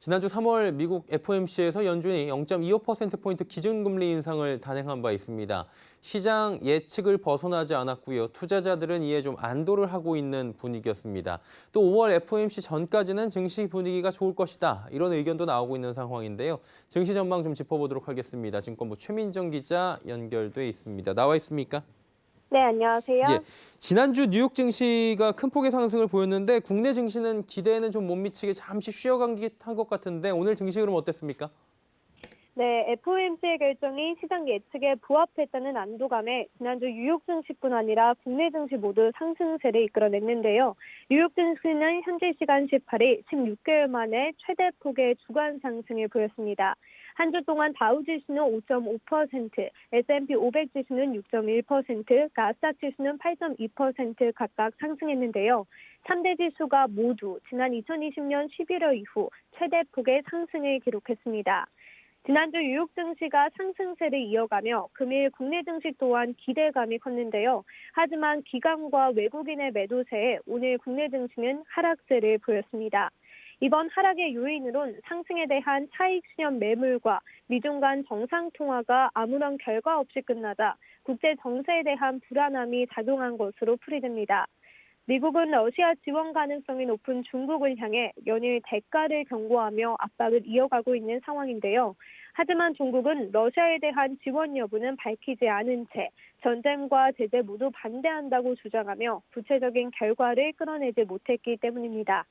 지난주 3월 미국 FOMC에서 연준이 0.25%포인트 기준금리 인상을 단행한 바 있습니다. 시장 예측을 벗어나지 않았고요. 투자자들은 이에 좀 안도를 하고 있는 분위기였습니다. 또 5월 FOMC 전까지는 증시 분위기가 좋을 것이다. 이런 의견도 나오고 있는 상황인데요. 증시 전망 좀 짚어보도록 하겠습니다. 증권부 최민정 기자 연결돼 있습니다. 나와 있습니까? 네, 안녕하세요. 예, 지난주 뉴욕 증시가 큰 폭의 상승을 보였는데 국내 증시는 기대에는 좀 못 미치게 잠시 쉬어간 듯한 것 같은데 오늘 증시 흐름 어땠습니까? 네, FOMC의 결정이 시장 예측에 부합했다는 안도감에 지난주 뉴욕 증시뿐 아니라 국내 증시 모두 상승세를 이끌어냈는데요. 뉴욕 증시는 현지 시간 18일 16개월 만에 최대 폭의 주간 상승을 보였습니다. 한 주 동안 다우 지수는 5.5%, S&P 500 지수는 6.1%, 나스닥 지수는 8.2% 각각 상승했는데요. 3대 지수가 모두 지난 2020년 11월 이후 최대 폭의 상승을 기록했습니다. 지난주 뉴욕 증시가 상승세를 이어가며 금일 국내 증시 또한 기대감이 컸는데요. 하지만 기관과 외국인의 매도세에 오늘 국내 증시는 하락세를 보였습니다. 이번 하락의 요인으론 상승에 대한 차익 실현 매물과 미중 간 정상통화가 아무런 결과 없이 끝나자 국제 정세에 대한 불안함이 작용한 것으로 풀이됩니다. 미국은 러시아 지원 가능성이 높은 중국을 향해 연일 대가를 경고하며 압박을 이어가고 있는 상황인데요. 하지만 중국은 러시아에 대한 지원 여부는 밝히지 않은 채 전쟁과 제재 모두 반대한다고 주장하며 구체적인 결과를 끌어내지 못했기 때문입니다.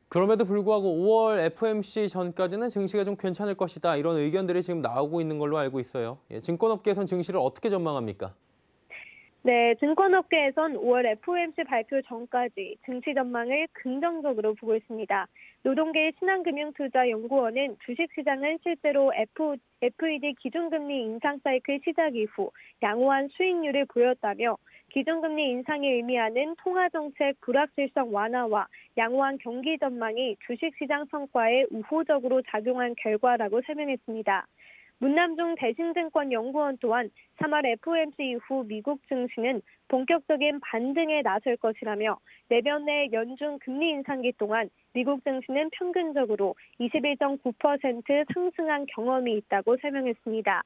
그럼에도 불구하고 5월 FOMC 전까지는 증시가 좀 괜찮을 것이다. 이런 의견들이 지금 나오고 있는 걸로 알고 있어요. 증권업계에선 증시를 어떻게 전망합니까? 네, 증권업계에선 5월 FOMC 발표 전까지 증시 전망을 긍정적으로 보고 있습니다. 노동계의 신한금융투자연구원은 주식시장은 실제로 FED 기준금리 인상 사이클 시작 이후 양호한 수익률을 보였다며 기준금리 인상이 의미하는 통화정책 불확실성 완화와 양호한 경기 전망이 주식시장 성과에 우호적으로 작용한 결과라고 설명했습니다. 문남중 대신증권 연구원 또한 3월 FOMC 이후 미국 증시는 본격적인 반등에 나설 것이라며 내년 내 연준 금리 인상기 동안 미국 증시는 평균적으로 21.9% 상승한 경험이 있다고 설명했습니다.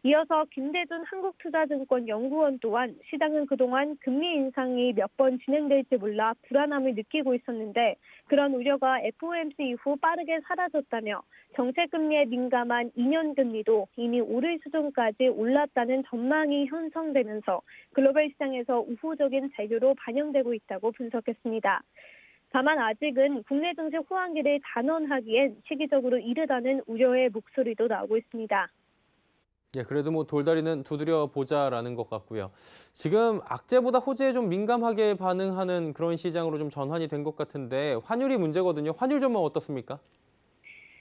이어서 김대준 한국투자증권 연구원 또한 시장은 그동안 금리 인상이 몇 번 진행될지 몰라 불안함을 느끼고 있었는데 그런 우려가 FOMC 이후 빠르게 사라졌다며 정책금리에 민감한 2년 금리도 이미 오를 수준까지 올랐다는 전망이 형성되면서 글로벌 시장에서 우호적인 재료로 반영되고 있다고 분석했습니다. 다만 아직은 국내 증시 호황기를 단언하기엔 시기적으로 이르다는 우려의 목소리도 나오고 있습니다. 그래도 뭐 돌다리는 두드려 보자라는 것 같고요. 지금 악재보다 호재에 좀 민감하게 반응하는 그런 시장으로 좀 전환이 된 것 같은데 환율이 문제거든요. 환율 전망 어떻습니까?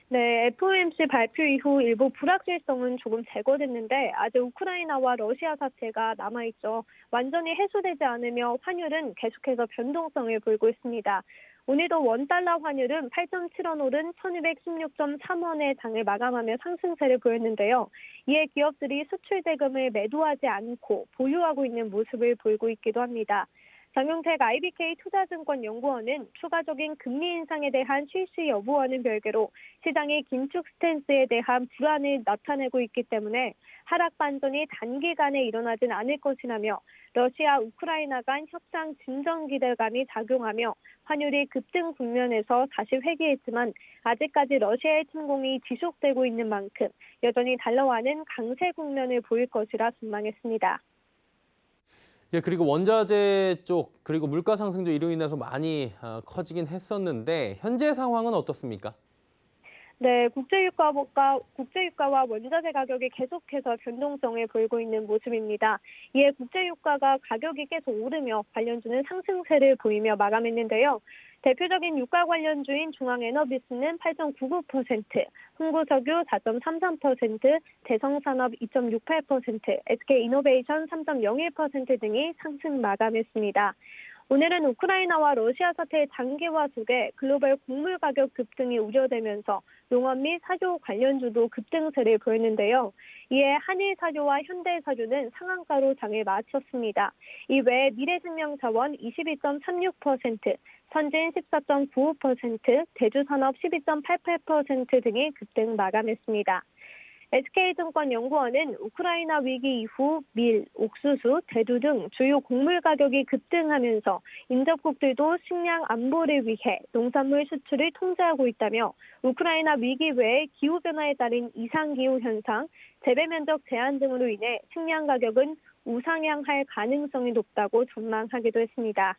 네, FOMC 발표 이후 일부 불확실성은 조금 제거됐는데 아직 우크라이나와 러시아 사태가 남아있죠. 완전히 해소되지 않으며 환율은 계속해서 변동성을 보이고 있습니다. 오늘도 원달러 환율은 8.7원 오른 1216.3원의 장을 마감하며 상승세를 보였는데요. 이에 기업들이 수출 대금을 매도하지 않고 보유하고 있는 모습을 보이고 있기도 합니다. 정용택 IBK 투자증권 연구원은 추가적인 금리 인상에 대한 실시 여부와는 별개로 시장의 긴축 스탠스에 대한 불안을 나타내고 있기 때문에 하락 반전이 단기간에 일어나진 않을 것이라며 러시아, 우크라이나 간 협상 진정 기대감이 작용하며 환율이 급등 국면에서 다시 회귀했지만 아직까지 러시아의 침공이 지속되고 있는 만큼 여전히 달러와는 강세 국면을 보일 것이라 전망했습니다. 그리고 원자재 쪽 그리고 물가 상승도 이로 인해서 많이 커지긴 했었는데 현재 상황은 어떻습니까? 네, 국제유가와 원자재 가격이 계속해서 변동성을 보이고 있는 모습입니다. 이에 국제유가가 가격이 계속 오르며 관련주는 상승세를 보이며 마감했는데요. 대표적인 유가 관련주인 중앙에너비스는 8.99%, 흥구석유 4.33%, 대성산업 2.68%, SK이노베이션 3.01% 등이 상승 마감했습니다. 오늘은 우크라이나와 러시아 사태의 장기화 속에 글로벌 곡물 가격 급등이 우려되면서 농업 및 사료 관련주도 급등세를 보였는데요. 이에 한일사료와 현대사료는 상한가로 장을 마쳤습니다. 이외에 미래생명자원 22.36%, 선진 14.95%, 대주산업 12.88% 등이 급등 마감했습니다. SK증권연구원은 우크라이나 위기 이후 밀, 옥수수, 대두 등 주요 곡물 가격이 급등하면서 인접국들도 식량 안보를 위해 농산물 수출을 통제하고 있다며 우크라이나 위기 외에 기후변화에 따른 이상기후 현상, 재배 면적 제한 등으로 인해 식량 가격은 우상향할 가능성이 높다고 전망하기도 했습니다.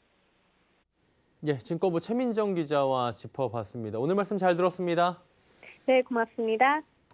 예, 증권부 최민정 기자와 짚어봤습니다. 오늘 말씀 잘 들었습니다. 네, 고맙습니다.